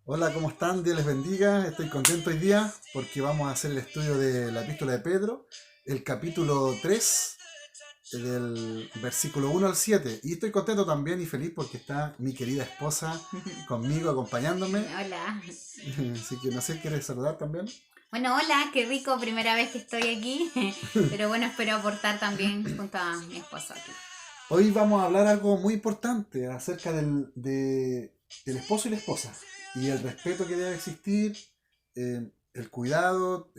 Hola, ¿cómo están? Dios les bendiga. Estoy contento hoy día porque vamos a hacer el estudio de la epístola de Pedro, el capítulo 3, del versículo 1 al 7. Y estoy contento también y feliz porque está mi querida esposa conmigo, acompañándome. Hola. Así que no sé, ¿quieres saludar también? Bueno, hola, qué rico, primera vez que estoy aquí. Pero bueno, espero aportar también junto a mi esposo aquí. Hoy vamos a hablar algo muy importante acerca del esposo y la esposa y el respeto que debe existir, el cuidado,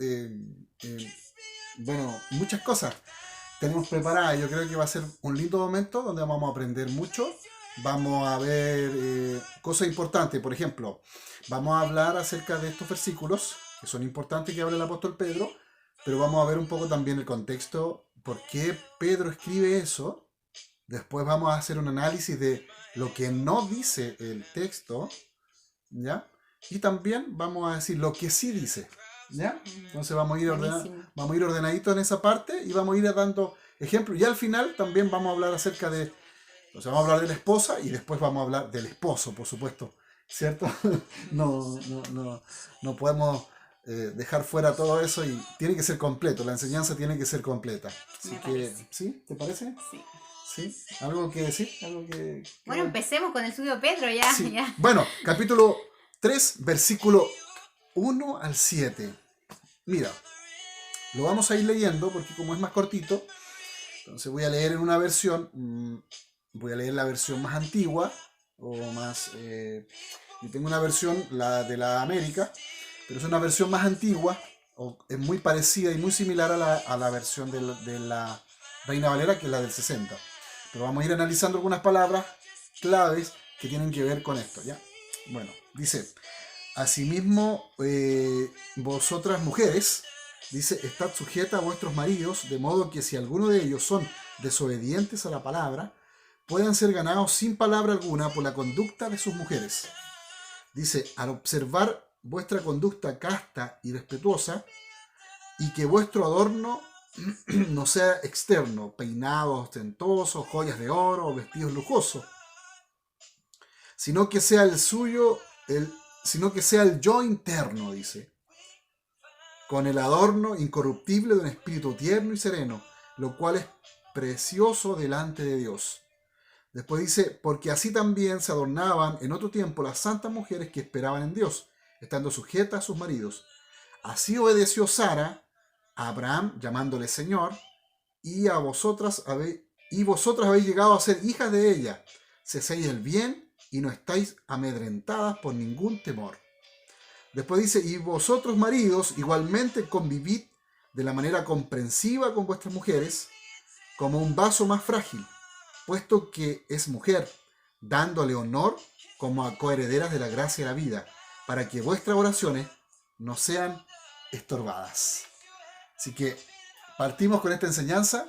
bueno, muchas cosas tenemos preparadas. Yo creo que va a ser un lindo momento donde vamos a aprender mucho. Vamos a ver cosas importantes. Por ejemplo, vamos a hablar acerca de estos versículos que son importantes que habla el apóstol Pedro, pero vamos a ver un poco también el contexto, por qué Pedro escribe eso. Después vamos a hacer un análisis de lo que no dice el texto, ¿ya? Y también vamos a decir lo que sí dice, ¿ya? Entonces Buenísimo. vamos a ir ordenaditos en esa parte y vamos a ir dando ejemplos. Y al final también vamos a hablar acerca de, o sea, vamos a hablar de la esposa y después vamos a hablar del esposo, por supuesto, ¿cierto? No podemos dejar fuera todo eso y tiene que ser completo, la enseñanza tiene que ser completa. Así Me que, parece. ¿sí? ¿Te parece? Sí. ¿Sí? ¿Algo que decir? ¿Algo Bueno, empecemos con el estudio Pedro ya, Sí. ya. Bueno, capítulo 3 versículo 1 al 7. Mira, lo vamos a ir leyendo porque como es más cortito, entonces voy a leer en una versión, voy a leer la versión más antigua o más... y tengo una versión, la de la América, pero es una versión más antigua, o es muy parecida y muy similar a la versión de la Reina Valera, que es la del 60. Pero vamos a ir analizando algunas palabras claves que tienen que ver con esto, ¿ya? Bueno, dice, asimismo, vosotras mujeres, dice, estad sujeta a vuestros maridos, de modo que si alguno de ellos son desobedientes a la palabra, puedan ser ganados sin palabra alguna por la conducta de sus mujeres. Dice, al observar vuestra conducta casta y respetuosa, y que vuestro adorno no sea externo, peinados ostentosos, joyas de oro o vestidos lujosos, sino que sea el suyo, sino que sea el yo interno, dice, con el adorno incorruptible de un espíritu tierno y sereno, lo cual es precioso delante de Dios. Después dice, porque así también se adornaban en otro tiempo las santas mujeres que esperaban en Dios, estando sujetas a sus maridos. Así obedeció Sara a Abraham, llamándole Señor, y a vosotras habéis llegado a ser hijas de ella. Se hacéis el bien y no estáis amedrentadas por ningún temor. Después dice, y vosotros maridos igualmente convivid de la manera comprensiva con vuestras mujeres, como un vaso más frágil, puesto que es mujer, dándole honor como a coherederas de la gracia y la vida, para que vuestras oraciones no sean estorbadas. Así que partimos con esta enseñanza.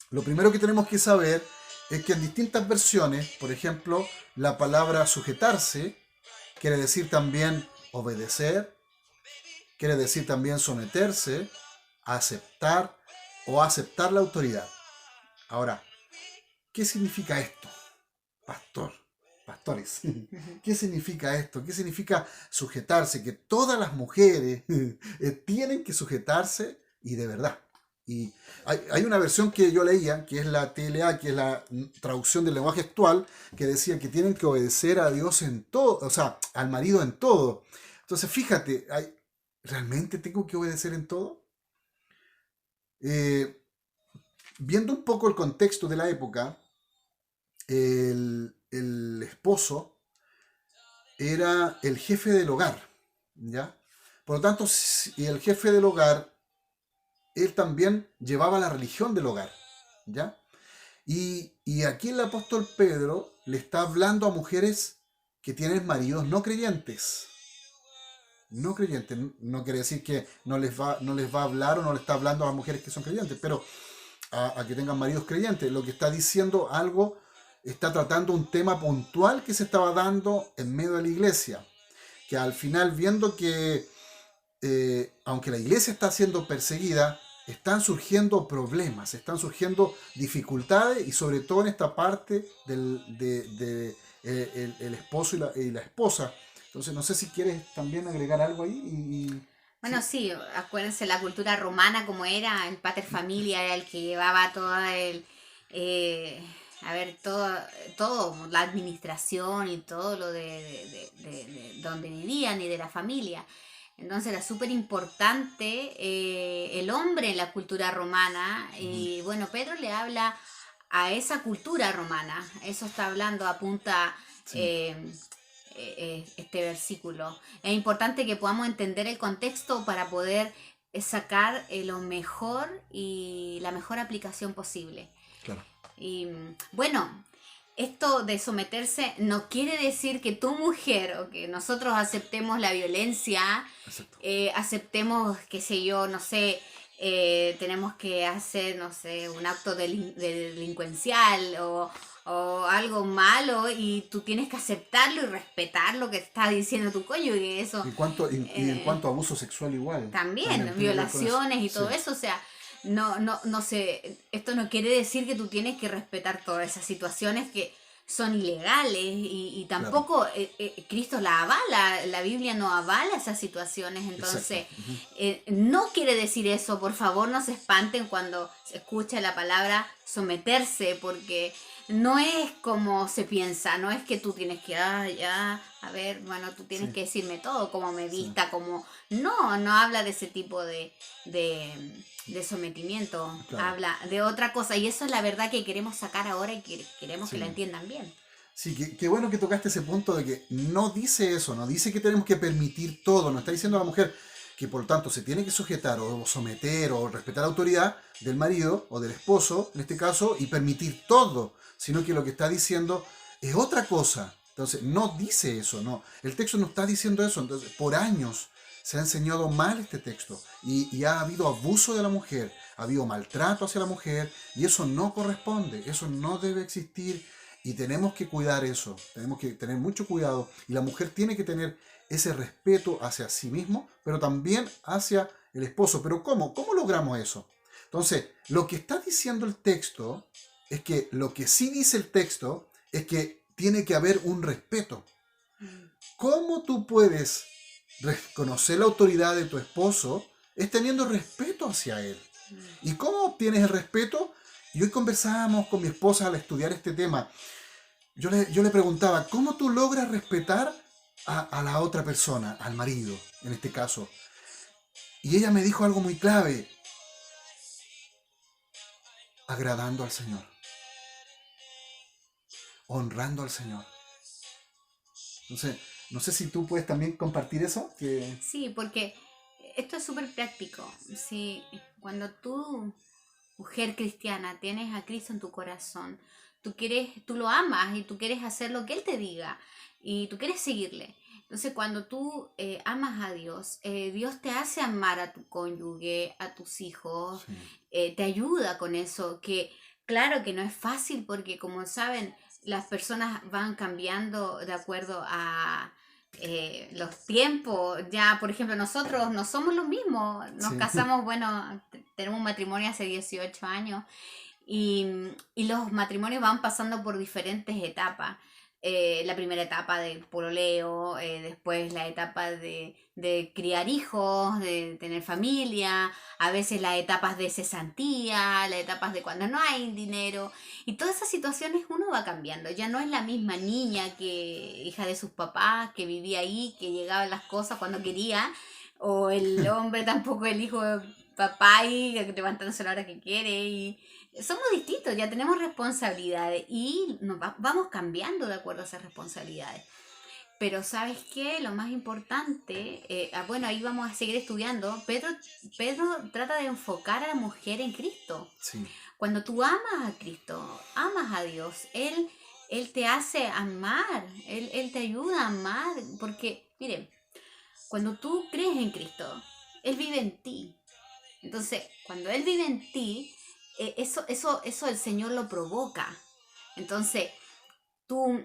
Lo primero que tenemos que saber es que en distintas versiones, por ejemplo, la palabra sujetarse quiere decir también obedecer, quiere decir también someterse, aceptar o aceptar la autoridad. Ahora, ¿qué significa esto, pastor? Pastores, ¿qué significa esto? ¿Qué significa sujetarse? Que todas las mujeres tienen que sujetarse y de verdad. Y hay una versión que yo leía, que es la TLA, que es la traducción del lenguaje actual, que decía que tienen que obedecer a Dios en todo, o sea, al marido en todo. Entonces, fíjate, ¿realmente tengo que obedecer en todo? Eh, Viendo un poco el contexto de la época, el esposo era el jefe del hogar, ¿ya? Por lo tanto, y el jefe del hogar, él también llevaba la religión del hogar, ¿ya? Y aquí el apóstol Pedro le está hablando a mujeres que tienen maridos no creyentes. No creyentes, no quiere decir que no les va a hablar o no le está hablando a las mujeres que son creyentes, pero a que tengan maridos creyentes. Lo que está diciendo algo, está tratando un tema puntual que se estaba dando en medio de la iglesia. Que al final, viendo que, aunque la iglesia está siendo perseguida, están surgiendo problemas, están surgiendo dificultades y sobre todo en esta parte el esposo y la esposa. Entonces, no sé si quieres también agregar algo ahí. Bueno, sí, acuérdense la cultura romana como era, el pater familia era el que llevaba toda eh, a ver, todo, la administración y todo lo de donde vivían y de la familia. Entonces era súper importante el hombre en la cultura romana Ujú. y bueno, Pedro le habla a esa cultura romana, eso está hablando, apunta Sí, eh, este versículo. Es importante que podamos entender el contexto para poder sacar lo mejor y la mejor aplicación posible. claro, Y bueno, esto de someterse no quiere decir que tu mujer o que nosotros aceptemos la violencia, exacto. aceptemos, qué sé yo, no sé, tenemos que hacer, no sé, un acto de delincuencial o algo malo y tú tienes que aceptarlo y respetar lo que está diciendo tu cónyuge. Eso Y en eh, cuanto a abuso sexual igual, también también, tiene que ver con eso. violaciones y Sí, todo eso, o sea, no sé, esto no quiere decir que tú tienes que respetar todas esas situaciones que son ilegales y claro, tampoco Cristo la avala, la Biblia no avala esas situaciones, exacto. entonces Ujú. no quiere decir eso, por favor no se espanten cuando se escucha la palabra someterse, porque no es como se piensa, no es que tú tienes que, ya, a ver, bueno, tú tienes Sí, que decirme todo, como me sí, vista, como... No habla de ese tipo de sometimiento, claro. habla de otra cosa y eso es la verdad que queremos sacar ahora y queremos que la Sí. entiendan bien. Sí, qué bueno que tocaste ese punto de que no dice eso, no dice que tenemos que permitir todo, no está diciendo a la mujer que por lo tanto se tiene que sujetar o someter o respetar la autoridad del marido o del esposo, en este caso, y permitir todo, sino que lo que está diciendo es otra cosa. Entonces, no dice eso, no. El texto no está diciendo eso. Entonces, por años se ha enseñado mal este texto y ha habido abuso de la mujer, ha habido maltrato hacia la mujer y eso no corresponde, eso no debe existir y tenemos que cuidar eso, tenemos que tener mucho cuidado y la mujer tiene que tener ese respeto hacia sí mismo, pero también hacia el esposo. Pero ¿cómo? ¿Cómo logramos eso? Entonces, lo que está diciendo el texto es que lo que sí dice el texto es que tiene que haber un respeto. Mm, ¿Cómo tú puedes reconocer la autoridad de tu esposo? Es teniendo respeto hacia él. mm. ¿Y cómo obtienes el respeto? Y hoy conversábamos con mi esposa al estudiar este tema. Yo le preguntaba, ¿cómo tú logras respetar a la otra persona, al marido, en este caso? Y ella me dijo algo muy clave, agradando al Señor, honrando al Señor. Entonces, no sé si tú puedes también compartir eso, que Sí, porque esto es súper práctico. Si cuando tú, mujer cristiana, tienes a Cristo en tu corazón, tú lo amas y tú quieres hacer lo que Él te diga y tú quieres seguirle. Entonces, cuando tú amas a Dios, Dios te hace amar a tu cónyuge, a tus hijos, sí, te ayuda con eso, que claro que no es fácil porque como saben, las personas van cambiando de acuerdo a los tiempos. Ya, por ejemplo, nosotros no somos los mismos. Nos sí, casamos, bueno, tenemos un matrimonio hace 18 años y, y los matrimonios van pasando por diferentes etapas. La primera etapa del pololeo, después la etapa de criar hijos, de tener familia, a veces las etapas de cesantía, las etapas de cuando no hay dinero. Y todas esas situaciones uno va cambiando. Ya no es la misma niña que hija de sus papás, que vivía ahí, que llegaban las cosas cuando quería, o el hombre tampoco el hijo de papá y levantándose a la hora que quiere. Y somos distintos, ya tenemos responsabilidades y vamos cambiando de acuerdo a esas responsabilidades. Pero ¿sabes qué? Lo más importante, bueno, ahí vamos a seguir estudiando. Pedro trata de enfocar a la mujer en Cristo. sí, Cuando tú amas a Cristo, amas a Dios, Él te hace amar, Él te ayuda a amar, porque, miren, cuando tú crees en Cristo, Él vive en ti. Entonces, cuando Él vive en ti, eso el Señor lo provoca. Entonces, tú,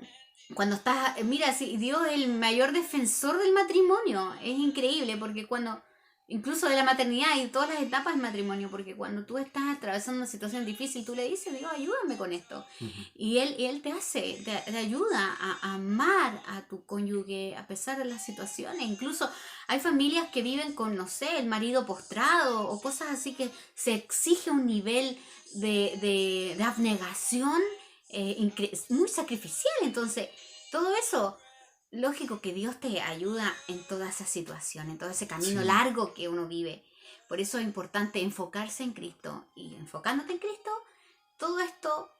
cuando estás, mira, si Dios es el mayor defensor del matrimonio, es increíble, porque cuando incluso de la maternidad y todas las etapas del matrimonio, porque cuando tú estás atravesando una situación difícil, tú le dices, Dios, ayúdame con esto. Ujú. Y él te ayuda a amar a tu cónyuge a pesar de las situaciones. Incluso hay familias que viven con, no sé, el marido postrado o cosas así que se exige un nivel de abnegación muy sacrificial. Entonces, todo eso, lógico que Dios te ayuda en toda esa situación, en todo ese camino Sí, largo que uno vive. Por eso es importante enfocarse en Cristo. Y enfocándote en Cristo, todo esto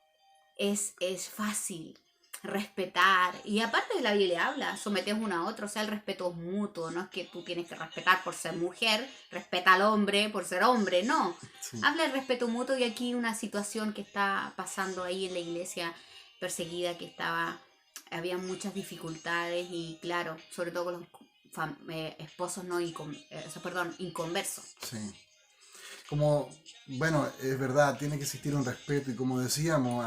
es fácil. Respetar. Y aparte de la Biblia habla, someteos uno a otro, o sea, el respeto es mutuo. No es que tú tienes que respetar por ser mujer, respeta al hombre por ser hombre, no. sí. Habla del respeto mutuo y aquí una situación que está pasando ahí en la iglesia perseguida, que había muchas dificultades y claro, sobre todo con los esposos no inconversos. Sí. Como, bueno, es verdad, tiene que existir un respeto y como decíamos,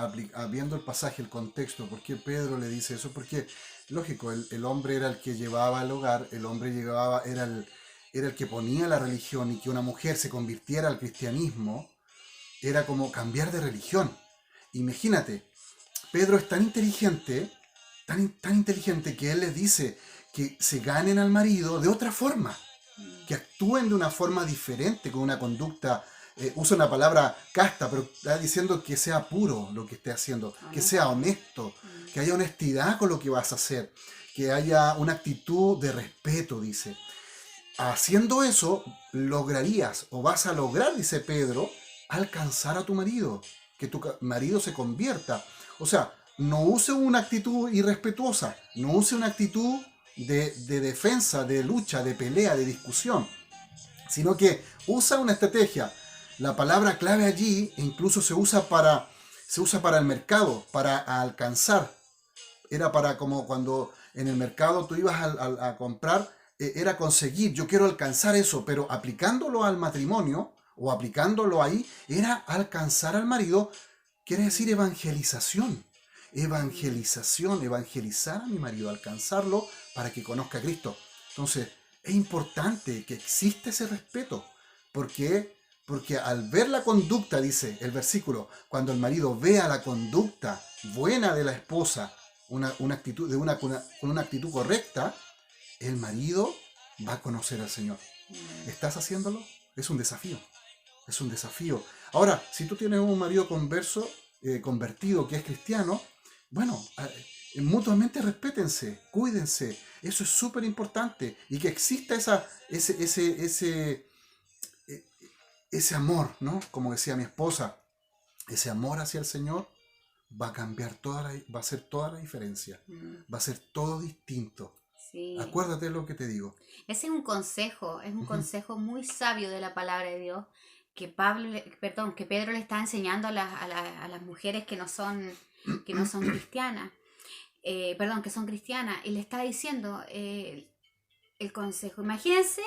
viendo el pasaje, el contexto, ¿por qué Pedro le dice eso? Porque, lógico, el hombre era el que llevaba al hogar, el hombre era el que ponía la religión y que una mujer se convirtiera al cristianismo era como cambiar de religión. Imagínate, Pedro es tan inteligente, tan inteligente que él les dice que se ganen al marido de otra forma, que actúen de una forma diferente, con una conducta, usa una palabra casta, pero está diciendo que sea puro lo que esté haciendo, que sea Honesto. honesto, Mm. que haya honestidad con lo que vas a hacer, que haya una actitud de respeto, dice. Haciendo eso, lograrías, o vas a lograr, dice Pedro, alcanzar a tu marido, que tu marido se convierta. O sea, no use una actitud irrespetuosa, no use una actitud de defensa, de lucha, de pelea, de discusión, sino que usa una estrategia. La palabra clave allí incluso se usa para el mercado, para alcanzar. Era para como cuando en el mercado tú ibas a comprar, era conseguir, yo quiero alcanzar eso, pero aplicándolo al matrimonio o aplicándolo ahí, era alcanzar al marido, quiere decir Mm. evangelización. Mm. Evangelización, evangelizar a mi marido, alcanzarlo para que conozca a Cristo. Entonces, es importante que exista ese respeto. ¿Por qué? Porque al ver la conducta, dice el versículo, cuando el marido vea la conducta buena de la esposa, una actitud, con una actitud correcta, el marido va a conocer al Señor. Mm. ¿Estás haciéndolo? Es un desafío. Es un desafío. Ahora, si tú tienes un marido convertido, que es cristiano, bueno, mutuamente respétense, cuídense. Eso es súper importante. Y que exista eh, ese amor, ¿no? Como decía mi esposa, ese amor hacia el Señor va a cambiar va a ser toda la diferencia. Mm. Va a ser todo distinto. Sí. Acuérdate de lo que te digo. Ese es un Ujú. consejo muy sabio de la palabra de Dios que que Pedro le está enseñando a las mujeres que no son cristianas, que son cristianas, y le está diciendo el consejo. Imagínense,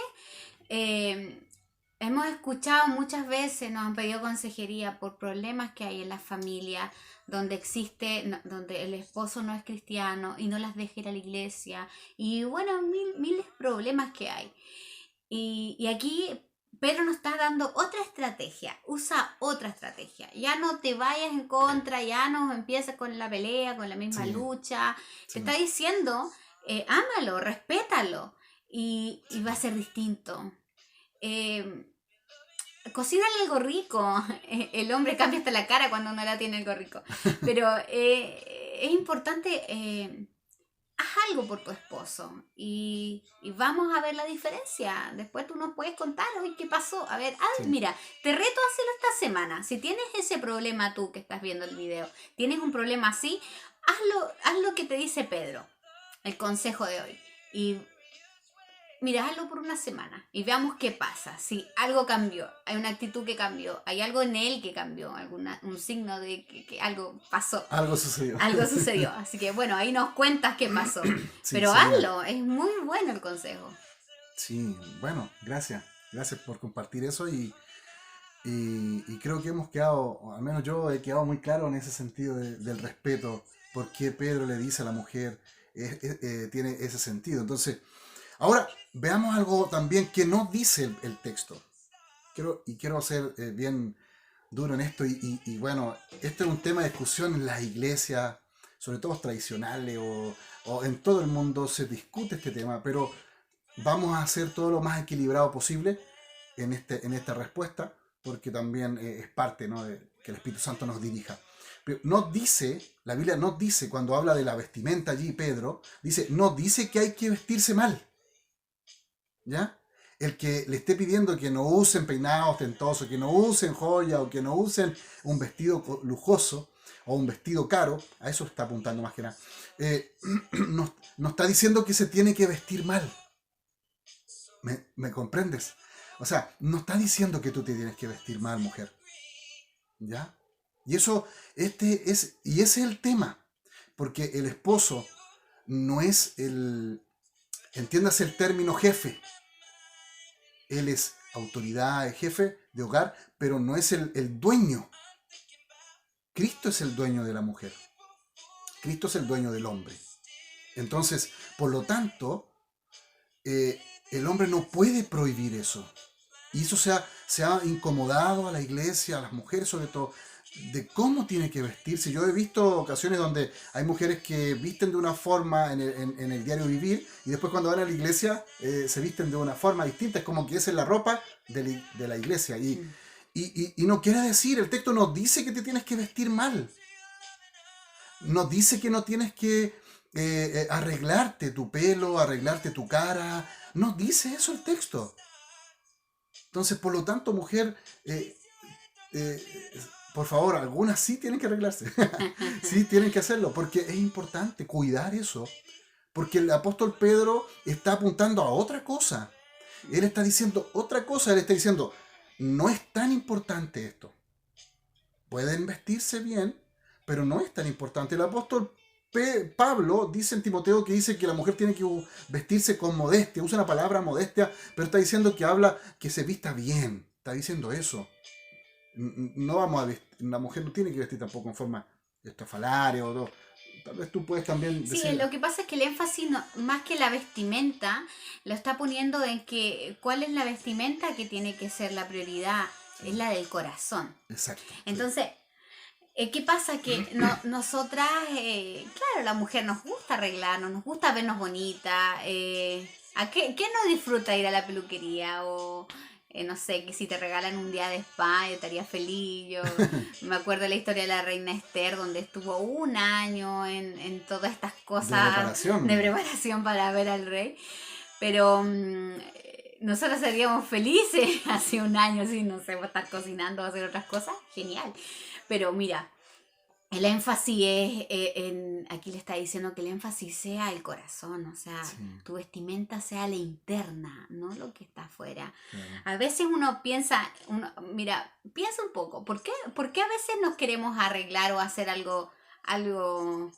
eh, hemos escuchado muchas veces, nos han pedido consejería por problemas que hay en la familia, donde donde el esposo no es cristiano y no las deja ir a la iglesia, y bueno, miles de problemas que hay. Y aquí Pedro nos está dando otra estrategia, usa otra estrategia. Ya no te vayas en contra, ya no empieces con la pelea, con la misma Sí, lucha. Te sí. está diciendo, ámalo, respétalo y va a ser distinto. Eh, Cocínale algo rico. El hombre cambia hasta la cara cuando no la tiene algo rico. Pero es importante, haz algo por tu esposo y vamos a ver la diferencia. Después tú nos puedes contar, hoy qué pasó. A ver, Sí. mira, te reto a hacerlo esta semana. Si tienes ese problema tú que estás viendo el video, tienes un problema así, haz lo que te dice Pedro, el consejo de hoy. Y mira, hazlo por una semana y veamos qué pasa. Si algo cambió, hay una actitud que cambió, hay algo en él que cambió, un signo de que algo pasó, Algo sucedió. algo sucedió. Así que bueno, ahí nos cuentas qué pasó. Sí, Pero sería. hazlo, es muy bueno el consejo. Sí, bueno, gracias. Gracias por compartir eso y creo que hemos quedado, o al menos yo he quedado muy claro en ese sentido del respeto, por qué Pedro le dice a la mujer, tiene ese sentido. Entonces, Ahora, veamos algo también que no dice el texto. Quiero ser bien duro en esto y bueno, este es un tema de discusión en las iglesias, sobre todo tradicionales o en todo el mundo se discute este tema, pero vamos a hacer todo lo más equilibrado posible en esta respuesta, porque también es parte, ¿no?, de que el Espíritu Santo nos dirija. Pero no dice, la Biblia no dice, cuando habla de la vestimenta allí, Pedro, dice, no dice que hay que vestirse mal, ¿ya? El que le esté pidiendo que no usen peinados ostentosos, que no usen joya o que no usen un vestido lujoso o un vestido caro, a eso está apuntando más que nada, no está diciendo que se tiene que vestir mal. ¿Me comprendes? O sea, no está diciendo que tú te tienes que vestir mal, mujer. ¿Ya? Y eso, ese es el tema. Porque el esposo no es entiéndase el término jefe. Él es autoridad, es jefe de hogar, pero no es el dueño. Cristo es el dueño de la mujer. Cristo es el dueño del hombre. Entonces, por lo tanto, el hombre no puede prohibir eso. Y eso se ha incomodado a la iglesia, a las mujeres sobre todo, de cómo tiene que vestirse. Yo he visto ocasiones donde hay mujeres que visten de una forma en el diario vivir y después cuando van a la iglesia se visten de una forma distinta. Es como que esa es la ropa de la iglesia. Y no quiere decir, el texto no dice que te tienes que vestir mal. No dice que no tienes que arreglarte tu pelo, arreglarte tu cara. No dice eso el texto. Entonces, por lo tanto, mujer, eh, por favor, algunas sí tienen que arreglarse. Sí tienen que hacerlo, porque es importante cuidar eso. Porque el apóstol Pedro está apuntando a otra cosa. Él está diciendo otra cosa. Él está diciendo, no es tan importante esto. Pueden vestirse bien, pero no es tan importante. El apóstol Pablo dice en Timoteo que dice que la mujer tiene que vestirse con modestia, usa la palabra modestia, pero está diciendo que habla que se vista bien, está diciendo eso. No vamos a vestir, la mujer no tiene que vestir tampoco en forma estrafalaria o no. Tal vez tú puedes también Sí, decir, lo que pasa es que el énfasis, más que la vestimenta, lo está poniendo en que cuál es la vestimenta que tiene que ser la prioridad, sí, es la del corazón. exacto, sí. Entonces, ¿qué pasa? Que nosotras, claro, la mujer nos gusta arreglarnos, nos gusta vernos bonitas. ¿Qué no disfruta ir a la peluquería? O no sé, que si te regalan un día de spa, yo estaría feliz. Yo me acuerdo de la historia de la reina Esther, donde estuvo un año en todas estas De cosas de preparación, preparación para ver al rey. Pero nosotros seríamos felices hace un año, si no sé, estar cocinando o hacer otras cosas. Genial. Pero mira, el énfasis es aquí le está diciendo que el énfasis sea el corazón, o sea, sí, tu vestimenta sea la interna, no lo que está afuera. claro. A veces uno piensa, mira, piensa un poco, ¿por qué a veces nos queremos arreglar o hacer algo,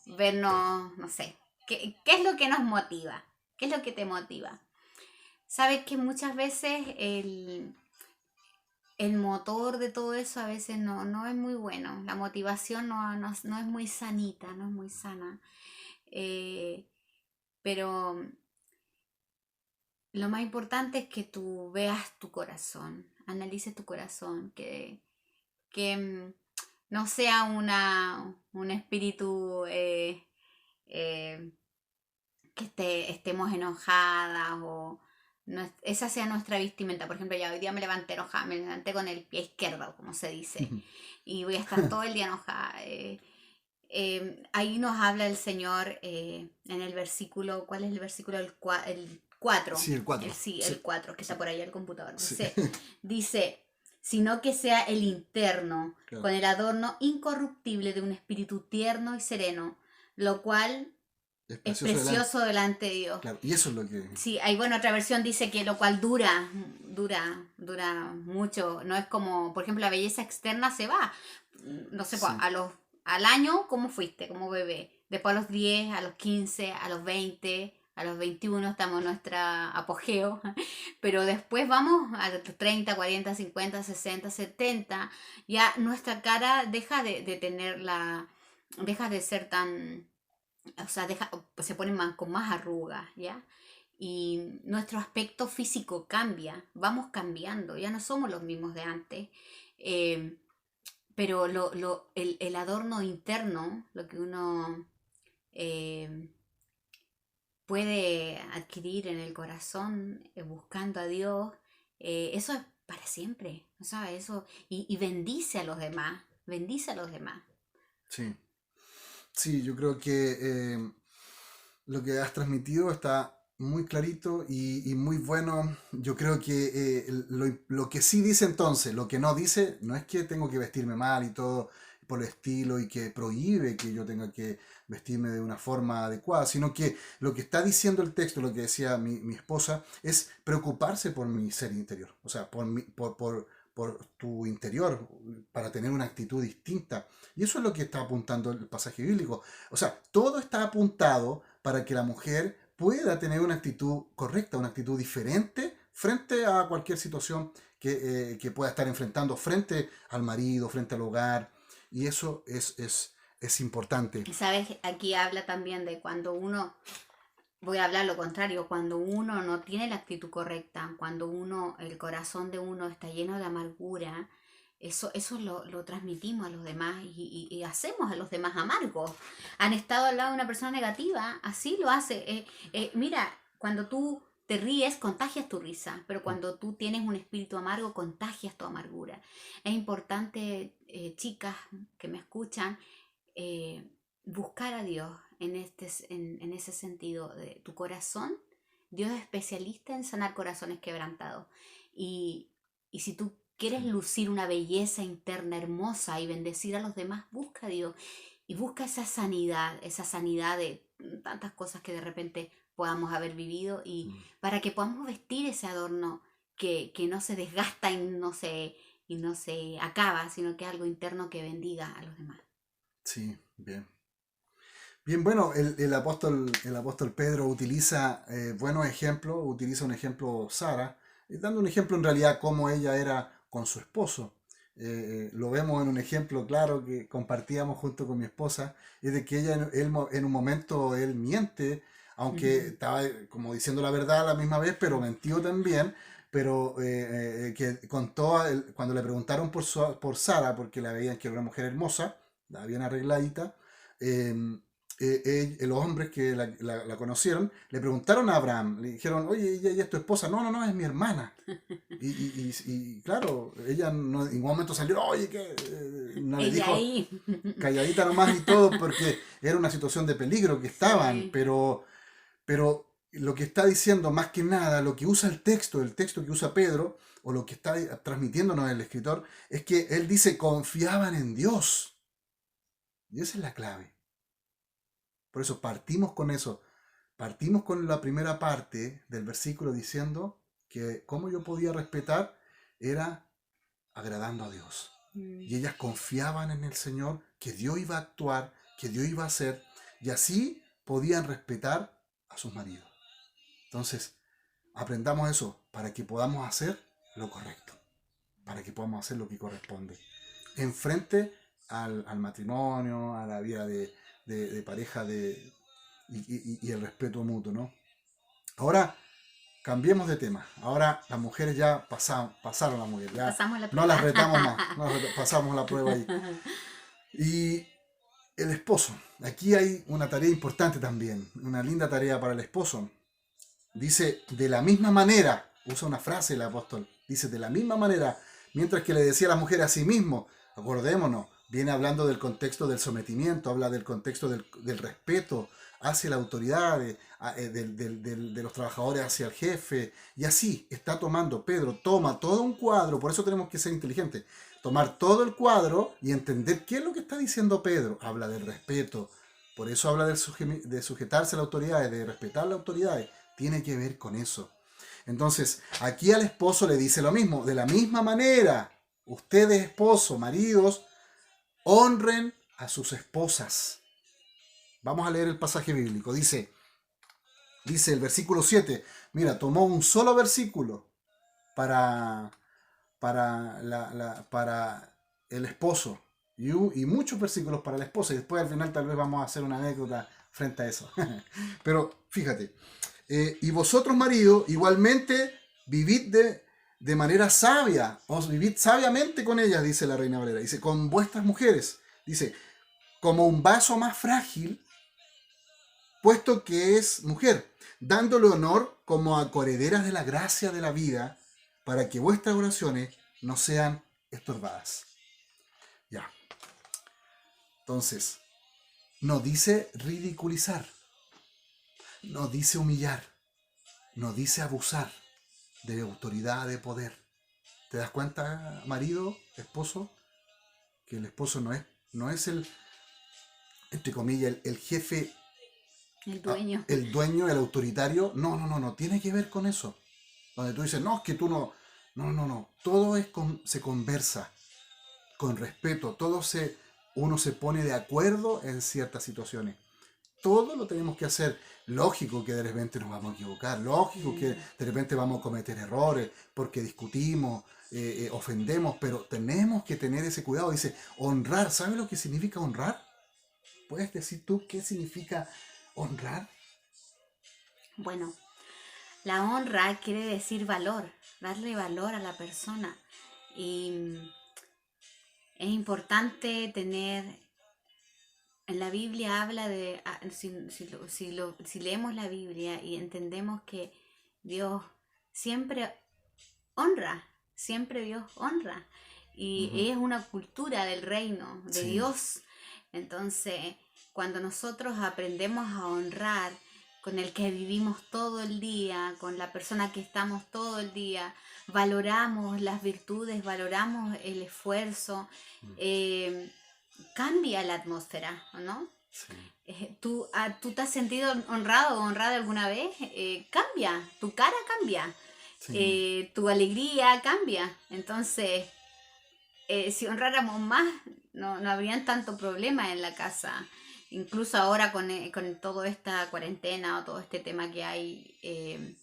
vernos, no sé, qué es lo que nos motiva? ¿Qué es lo que te motiva? Sabes que muchas veces el motor de todo eso a veces no es muy bueno. La motivación no es muy sanita, no es muy sana. Eh, pero lo más importante es que tú veas tu corazón, analices tu corazón, que no sea un espíritu eh, que estemos enojadas o esa sea nuestra vestimenta. Por ejemplo, ya hoy día me levanté enojada, me levanté con el pie izquierdo, como se dice, y voy a estar todo el día enojada. Ahí nos habla el Señor en el versículo, ¿cuál es el versículo? El 4, Sí, el 4. sí, Sí, el 4 que está sí, por ahí el computador. sí. Dice, sino que sea el interno, Claro. con el adorno incorruptible de un espíritu tierno y sereno, lo cual Es es precioso delante. precioso delante de Dios. Claro. Y eso es lo que. Sí, hay, bueno, otra versión dice que lo cual dura mucho. No es como, por ejemplo, la belleza externa se va. No sé, pues, Sí. al año, ¿cómo fuiste? Como bebé. Después a los 10, a los 15, a los 20, a los 21 estamos en nuestra apogeo. Pero después vamos a los 30, 40, 50, 60, 70. Ya nuestra cara deja de tener deja de ser tan, o sea, se ponen con más arrugas, ¿ya? y nuestro aspecto físico cambia, vamos cambiando, ya no somos los mismos de antes. eh, pero el adorno interno, lo que uno eh, puede adquirir en el corazón buscando a Dios, eso es para siempre, o sea, eso, y bendice a los demás, bendice a los demás. Sí, sí, yo creo que lo que has transmitido está muy clarito y muy bueno. Yo creo que lo que sí dice entonces, lo que no dice, no es que tengo que vestirme mal y todo por el estilo y que prohíbe que yo tenga que vestirme de una forma adecuada, sino que lo que está diciendo el texto, lo que decía mi esposa, es preocuparse por mi ser interior, o sea, por tu interior, para tener una actitud distinta. Y eso es lo que está apuntando el pasaje bíblico. O sea, todo está apuntado para que la mujer pueda tener una actitud correcta, una actitud diferente frente a cualquier situación que pueda estar enfrentando, frente al marido, frente al hogar. Y eso es importante. Y sabes, aquí habla también de cuando uno, voy a hablar lo contrario, cuando uno no tiene la actitud correcta, cuando uno, el corazón de uno está lleno de amargura, eso lo transmitimos a los demás y hacemos a los demás amargos. Han estado al lado de una persona negativa, así lo hace. Mira, cuando tú te ríes, contagias tu risa, pero cuando tú tienes un espíritu amargo, contagias tu amargura. Es importante, chicas que me escuchan, eh, buscar a Dios en ese sentido de tu corazón. Dios es especialista en sanar corazones quebrantados. Y, y si tú quieres Sí, lucir una belleza interna hermosa y bendecir a los demás, busca a Dios y busca esa sanidad de tantas cosas que de repente podamos haber vivido y mm, para que podamos vestir ese adorno que no se desgasta y no se acaba, sino que es algo interno que bendiga a los demás. sí, bien. Bien, bueno, el apóstol Pedro utiliza buenos ejemplos, utiliza un ejemplo Sara, dando un ejemplo en realidad cómo ella era con su esposo. Lo vemos en un ejemplo claro que compartíamos junto con mi esposa, es de que ella en un momento él miente, aunque Ujú. estaba como diciendo la verdad a la misma vez, pero mentió también, pero que contó, cuando le preguntaron por Sara, porque la veían que era una mujer hermosa, la bien arregladita, eh, los hombres que la conocieron le preguntaron a Abraham, le dijeron, oye, ella es tu esposa. No, no, no, es mi hermana. Y claro, ella no, en un momento salió, oye, que no le Ella dijo ahí. calladita nomás y todo, porque era una situación de peligro que estaban, Sí. pero lo que está diciendo más que nada, lo que usa el texto que usa Pedro, o lo que está transmitiéndonos el escritor, es que él dice, confiaban en Dios. Y esa es la clave. Por eso partimos con eso. Partimos con la primera parte del versículo diciendo que cómo yo podía respetar era agradando a Dios. Mm. Y ellas confiaban en el Señor, que Dios iba a actuar, que Dios iba a hacer, y así podían respetar a sus maridos. Entonces, aprendamos eso para que podamos hacer lo correcto, para que podamos hacer lo que corresponde. Enfrente al matrimonio, a la vida de pareja y el respeto mutuo, ¿no? Ahora, cambiemos de tema. Ahora las mujeres ya pasaron la mujer, ya Pasamos la no prueba. las retamos más, pasamos la prueba ahí. Y el esposo, aquí hay una tarea importante también, una linda tarea para el esposo. Dice, de la misma manera, usa una frase el apóstol, dice, de la misma manera, mientras que le decía a las mujeres a sí mismo, acordémonos, viene hablando del contexto del sometimiento, habla del contexto del respeto hacia la autoridad, de los trabajadores hacia el jefe, y así está tomando, Pedro toma todo un cuadro, por eso tenemos que ser inteligentes, tomar todo el cuadro y entender qué es lo que está diciendo Pedro, habla del respeto, por eso habla de sujetarse a la autoridad, de respetar la autoridad, tiene que ver con eso. Entonces, aquí al esposo le dice lo mismo, de la misma manera, ustedes esposos, maridos, honren a sus esposas. Vamos a leer el pasaje bíblico. Dice el versículo 7. Mira, tomó un solo versículo para, para el esposo y muchos versículos para la esposa. Y después al final tal vez vamos a hacer una anécdota frente a eso. Pero fíjate, Y vosotros, maridos, igualmente vivid de manera sabia, os vivid sabiamente con ellas, dice la Reina Valera. Dice, con vuestras mujeres. Dice, como un vaso más frágil, puesto que es mujer, dándole honor como a coherederas de la gracia de la vida, para que vuestras oraciones no sean estorbadas. Ya. Entonces, no dice ridiculizar, no dice humillar, no dice abusar de autoridad, de poder. ¿Te das cuenta, marido, esposo? Que el esposo no es el, entre comillas, el jefe, El dueño. el dueño, el autoritario. No tiene que ver con eso. Donde tú dices, no, es que tú no. No. Todo se conversa con respeto. Uno se pone de acuerdo en ciertas situaciones. Todo lo tenemos que hacer. Lógico que de repente nos vamos a equivocar. Lógico que de repente vamos a cometer errores porque discutimos, ofendemos. Pero tenemos que tener ese cuidado. Dice, honrar. ¿Sabes lo que significa honrar? ¿Puedes decir tú qué significa honrar? Bueno, la honra quiere decir valor, darle valor a la persona. Y es importante tener, en la Biblia habla de, si leemos la Biblia y entendemos que Dios siempre honra, siempre Dios honra. Y Ujú. es una cultura del reino de Sí. Dios. Entonces, cuando nosotros aprendemos a honrar con el que vivimos todo el día, con la persona que estamos todo el día, valoramos las virtudes, valoramos el esfuerzo, eh, cambia la atmósfera, ¿no? Sí. ¿Tú te has sentido honrado o honrada alguna vez? Cambia, tu cara cambia, Sí. tu alegría cambia. Entonces, si honráramos más, no habrían tanto problema en la casa. Incluso ahora con toda esta cuarentena o todo este tema que hay,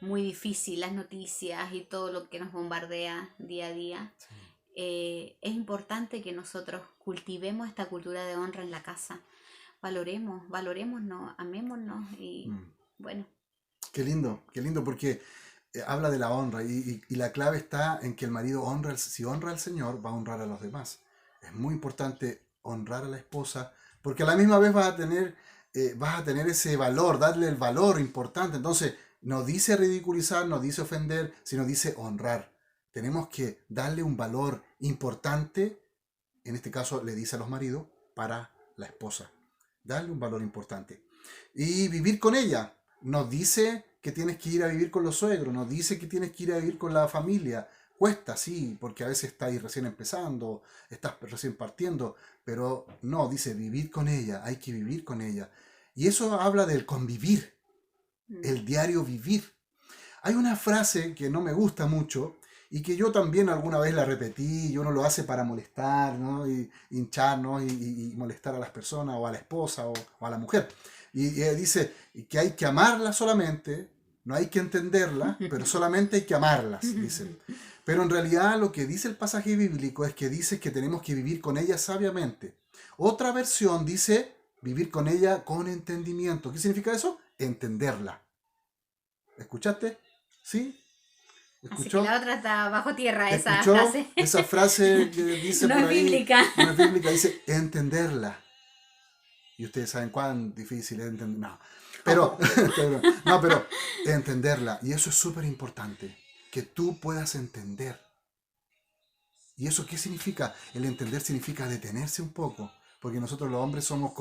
muy difícil, las noticias y todo lo que nos bombardea día a día, Sí. es importante que nosotros cultivemos esta cultura de honra en la casa. Valorémonos, amémonos y Mm. bueno. Qué lindo, porque habla de la honra y la clave está en que el marido si honra al Señor, va a honrar a los demás. Es muy importante honrar a la esposa, porque a la misma vez vas a tener ese valor, darle el valor importante. Entonces, no dice ridiculizar, no dice ofender, sino dice honrar. Tenemos que darle un valor importante, en este caso le dice a los maridos, para la esposa. Darle un valor importante. Y vivir con ella. Nos dice que tienes que ir a vivir con los suegros, nos dice que tienes que ir a vivir con la familia. Cuesta, sí, porque a veces estás recién empezando, estás recién partiendo, pero no, dice vivir con ella, hay que vivir con ella. Y eso habla del convivir, el diario vivir. Hay una frase que no me gusta mucho y que yo también alguna vez la repetí, y uno lo hace para molestar, ¿no? Y hinchar, ¿no? Y molestar a las personas o a la esposa o a la mujer. Y dice que hay que amarlas solamente, no hay que entenderlas, pero solamente hay que amarlas, dice. Pero en realidad lo que dice el pasaje bíblico es que dice que tenemos que vivir con ella sabiamente. Otra versión dice vivir con ella con entendimiento. ¿Qué significa eso? Entenderla. ¿Escuchaste? ¿Sí? Así que ¿Escuchó? la otra está bajo tierra, esa ¿Escuchó frase. esa frase que dice No por es ahí? bíblica. No es bíblica, dice entenderla. Y ustedes saben cuán difícil es entender. No, pero, pero entenderla. Y eso es súper importante, que tú puedas entender. ¿Y eso qué significa? El entender significa detenerse un poco, porque nosotros los hombres somos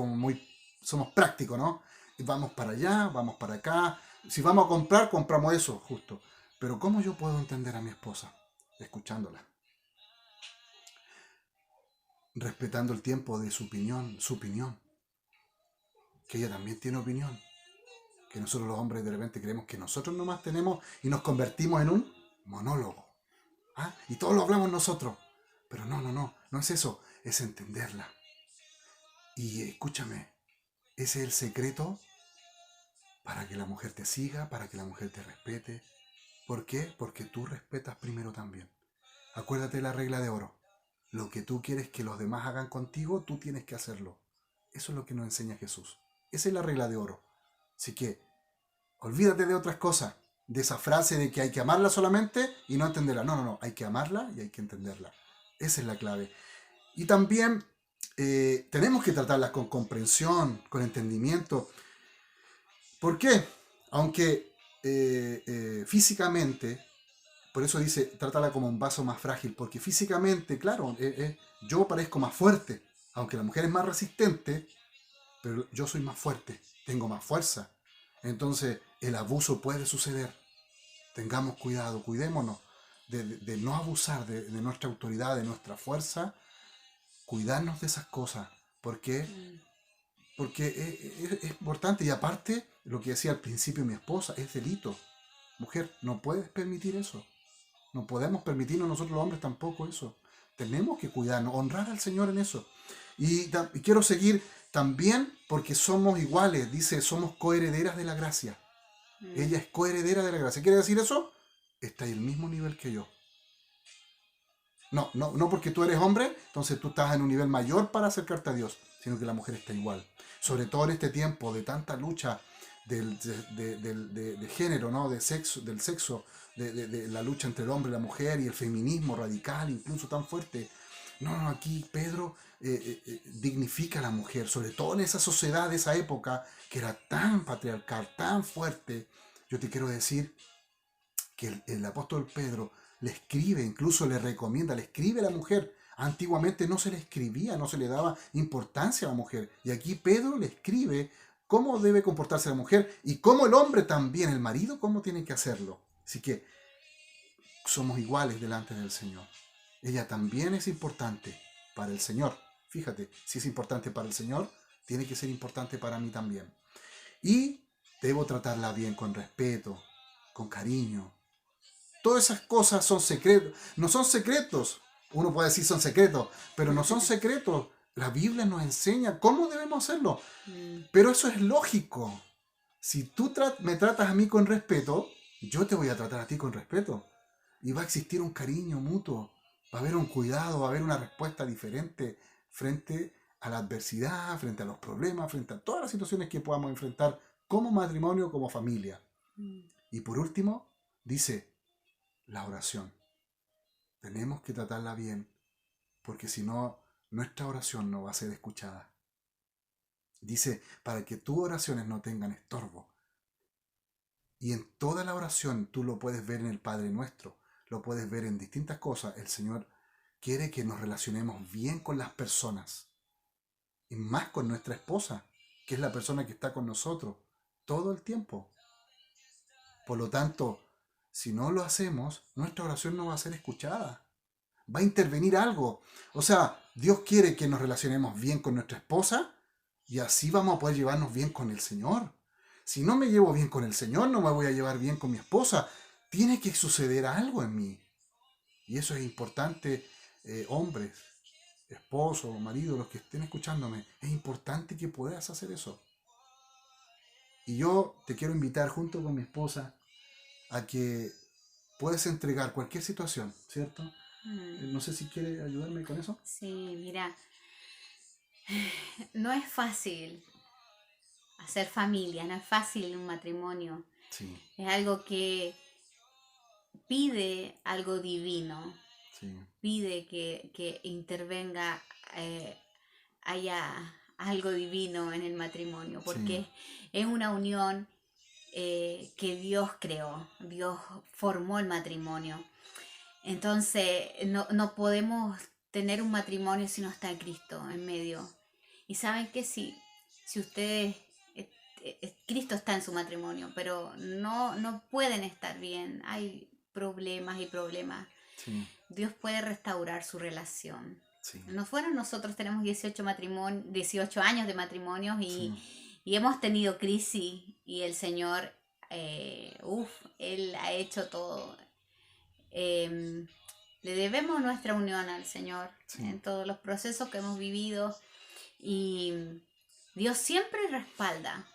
somos prácticos, ¿no? Y vamos para allá, vamos para acá. Si vamos a comprar, compramos eso, justo. Pero ¿cómo yo puedo entender a mi esposa? Escuchándola, respetando el tiempo de su opinión, que ella también tiene opinión, que nosotros los hombres de repente creemos que nosotros nomás tenemos y nos convertimos en un monólogo. ¿Ah? Y todos lo hablamos nosotros. Pero no es eso, es entenderla. Y escúchame, ese es el secreto para que la mujer te siga, para que la mujer te respete. ¿Por qué? Porque tú respetas primero también. Acuérdate de la regla de oro. Lo que tú quieres que los demás hagan contigo, tú tienes que hacerlo. Eso es lo que nos enseña Jesús. Esa es la regla de oro. Así que Olvídate de otras cosas, de esa frase de que hay que amarla solamente y no entenderla. No, no, no, hay que amarla y hay que entenderla. Esa es la clave. Y también tenemos que tratarlas con comprensión, con entendimiento. ¿Por qué? Aunque físicamente, por eso dice, trátala como un vaso más frágil, porque físicamente, claro, yo parezco más fuerte, aunque la mujer es más resistente, pero yo soy más fuerte, tengo más fuerza. Entonces el abuso puede suceder. Tengamos cuidado, cuidémonos de no abusar de nuestra autoridad, de nuestra fuerza, cuidarnos de esas cosas, porque Mm, porque es importante. Y aparte, lo que decía al principio mi esposa, es delito. Mujer, no puedes permitir eso. No podemos permitirnos nosotros los hombres tampoco eso. Tenemos que cuidarnos, honrar al Señor en eso. Y quiero seguir también porque somos iguales. Dice, somos coherederas de la gracia. mm, Ella es coheredera de la gracia. ¿Quiere decir eso? Está en el mismo nivel que yo. No, no, no porque tú eres hombre, entonces tú estás en un nivel mayor para acercarte a Dios, sino que la mujer está igual. Sobre todo en este tiempo de tanta lucha de género, ¿no? Del sexo, de la lucha entre el hombre y la mujer y el feminismo radical, incluso tan fuerte. No, no, aquí Pedro dignifica a la mujer, sobre todo en esa sociedad de esa época que era tan patriarcal, tan fuerte. Yo te quiero decir que el apóstol Pedro le escribe, incluso le recomienda, le escribe a la mujer. Antiguamente no se le escribía, no se le daba importancia a la mujer. Y aquí Pedro le escribe cómo debe comportarse la mujer y cómo el hombre también, el marido, cómo tiene que hacerlo. Así que somos iguales delante del Señor. Ella también es importante para el Señor. Fíjate, si es importante para el Señor, tiene que ser importante para mí también. Y debo tratarla bien, con respeto, con cariño. Todas esas cosas son secretos. No son secretos. Uno puede decir son secretos, pero no son secretos. La Biblia nos enseña cómo debemos hacerlo. mm, Pero eso es lógico. Si tú me tratas a mí con respeto, yo te voy a tratar a ti con respeto. Y va a existir un cariño mutuo. Va a haber un cuidado, va a haber una respuesta diferente frente a la adversidad, frente a los problemas, frente a todas las situaciones que podamos enfrentar como matrimonio, como familia. mm. Y por último, dice, la oración. Tenemos que tratarla bien, porque si no, nuestra oración no va a ser escuchada. Dice, para que tus oraciones no tengan estorbo. Y en toda la oración tú lo puedes ver en el Padre Nuestro, lo puedes ver en distintas cosas. El Señor quiere que nos relacionemos bien con las personas, y más con nuestra esposa, que es la persona que está con nosotros todo el tiempo. Por lo tanto, si no lo hacemos, nuestra oración no va a ser escuchada. Va a intervenir algo. O sea, Dios quiere que nos relacionemos bien con nuestra esposa y así vamos a poder llevarnos bien con el Señor. Si no me llevo bien con el Señor, no me voy a llevar bien con mi esposa. Tiene que suceder algo en mí. Y eso es importante, hombres, esposos, maridos, los que estén escuchándome. Es importante que puedas hacer eso. Y yo te quiero invitar junto con mi esposa a que puedes entregar cualquier situación, ¿cierto? Mm. No sé si quiere ayudarme con eso. Sí, mira, no es fácil hacer familia, no es fácil un matrimonio. Sí, Es algo que pide algo divino, sí, pide que intervenga, haya algo divino en el matrimonio, sí, porque es una unión que Dios creó, Dios formó el matrimonio. Entonces, no podemos tener un matrimonio si no está Cristo en medio. Y saben que si ustedes, Cristo está en su matrimonio, pero no pueden estar bien, hay problemas y problemas. sí, Dios puede restaurar su relación. sí, No fueron nosotros, tenemos 18 años de matrimonios sí, y hemos tenido crisis y el Señor, Él ha hecho todo. Eh, Le debemos nuestra unión al Señor sí, en todos los procesos que hemos vivido y Dios siempre respalda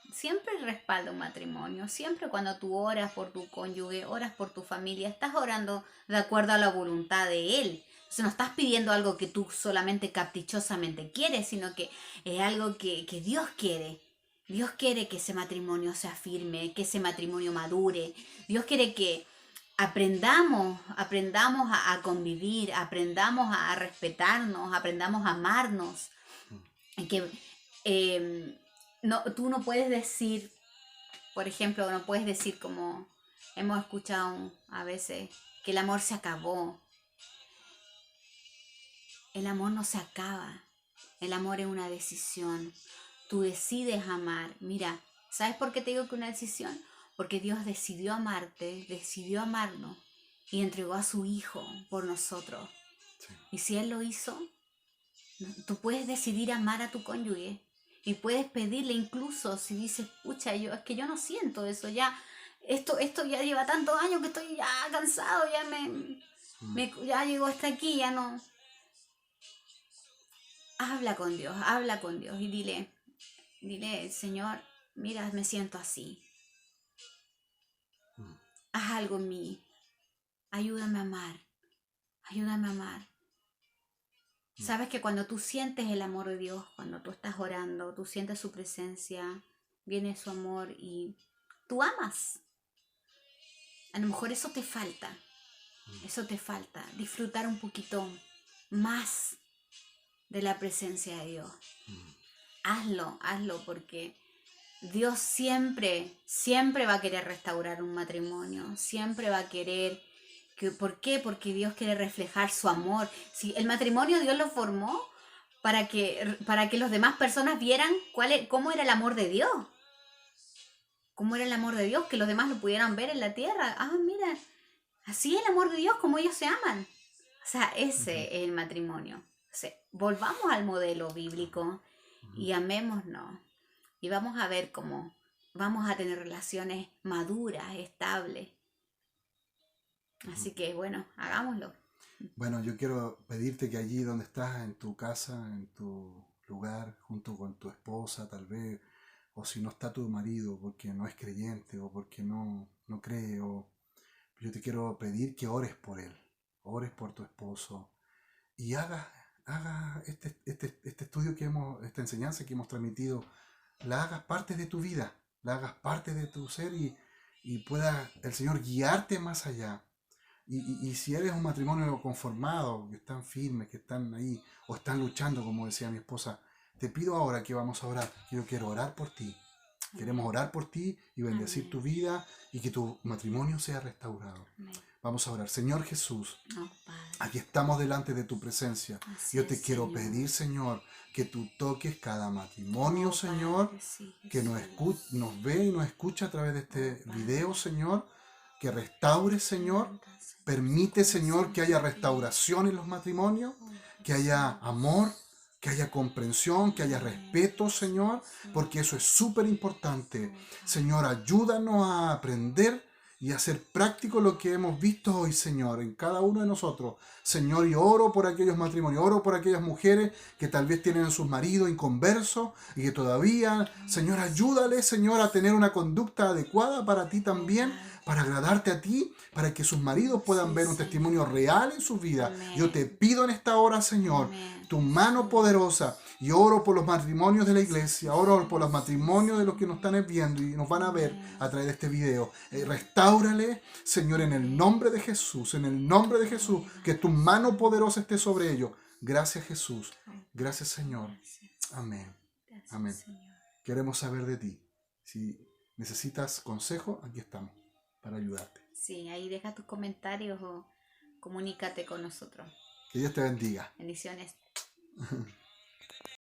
un matrimonio, siempre cuando tú oras por tu cónyuge, oras por tu familia, estás orando de acuerdo a la voluntad de Él. Entonces no estás pidiendo algo que tú solamente caprichosamente quieres, sino que es algo que Dios quiere. Dios quiere que ese matrimonio se afirme, que ese matrimonio madure. Dios quiere que aprendamos a convivir, aprendamos a respetarnos, aprendamos a amarnos. Que no, tú no puedes decir, por ejemplo, no puedes decir como hemos escuchado a veces, que el amor se acabó. El amor no se acaba. El amor es una decisión. Tú decides amar. Mira, ¿sabes por qué te digo que es una decisión? Porque Dios decidió amarte, decidió amarnos y entregó a su Hijo por nosotros. Sí. Y si Él lo hizo, tú puedes decidir amar a tu cónyuge y puedes pedirle, incluso si dices, pucha, es que yo no siento eso, ya esto ya lleva tantos años que estoy ya cansado, ya ya llegó hasta aquí, ya no. Habla con Dios y dile, Señor, mira, me siento así. Haz algo en mí. Ayúdame a amar. Ayúdame a amar. Sabes que cuando tú sientes el amor de Dios, cuando tú estás orando, tú sientes su presencia, viene su amor y tú amas. A lo mejor eso te falta. Eso te falta. Disfrutar un poquito más de la presencia de Dios. Hazlo porque Dios siempre va a querer restaurar un matrimonio, siempre va a querer. ¿Por qué? Porque Dios quiere reflejar su amor. Si el matrimonio Dios lo formó para que las demás personas vieran cómo era el amor de Dios. Cómo era el amor de Dios, que los demás lo pudieran ver en la tierra. Ah, mira, así es el amor de Dios, como ellos se aman. O sea, ese es el matrimonio. O sea, volvamos al modelo bíblico y amémonos. Y vamos a ver cómo vamos a tener relaciones maduras, estables. Así que, bueno, hagámoslo. Bueno, yo quiero pedirte que allí donde estás, en tu casa, en tu lugar, junto con tu esposa tal vez, o si no está tu marido porque no es creyente o porque no cree, yo te quiero pedir que ores por él, ores por tu esposo y haga este estudio esta enseñanza que hemos transmitido, la hagas parte de tu vida, la hagas parte de tu ser y pueda el Señor guiarte más allá. Y si eres un matrimonio conformado, que están firmes, que están ahí, o están luchando, como decía mi esposa, te pido ahora que vamos a orar. Yo quiero orar por ti. Queremos orar por ti y bendecir tu vida y que tu matrimonio sea restaurado. Amén. Vamos a orar. Señor Jesús, Padre. aquí estamos delante de tu presencia. Así Yo te es, quiero Señor. pedir, Señor, que tú toques cada matrimonio, Señor, Padre, sí, que nos ve y nos escucha a través de este video, Señor, que restaure, Señor. Permite, Señor, que haya restauración en los matrimonios, que haya amor, que haya comprensión, que haya respeto, Señor, porque eso es súper importante. Señor, ayúdanos a aprender y a hacer práctico lo que hemos visto hoy, Señor, en cada uno de nosotros. Señor, y oro por aquellos matrimonios, oro por aquellas mujeres que tal vez tienen a sus maridos inconversos y que todavía, Señor, ayúdale, Señor, a tener una conducta adecuada para ti también, para agradarte a ti, para que sus maridos puedan ver un testimonio real en su vida. Amén. Yo te pido en esta hora, Señor, Amén. tu mano poderosa, y oro por los matrimonios de la iglesia, oro por los matrimonios de los que nos están viendo y nos van a ver a través de este video. Restáurale, Señor, en el nombre de Jesús, en el nombre de Jesús, que tu mano poderosa esté sobre ellos. Gracias, Jesús. Gracias, Señor. Amén. Amén. Queremos saber de ti. Si necesitas consejo, aquí estamos para ayudarte. Sí, ahí deja tus comentarios o comunícate con nosotros. Que Dios te bendiga. Bendiciones.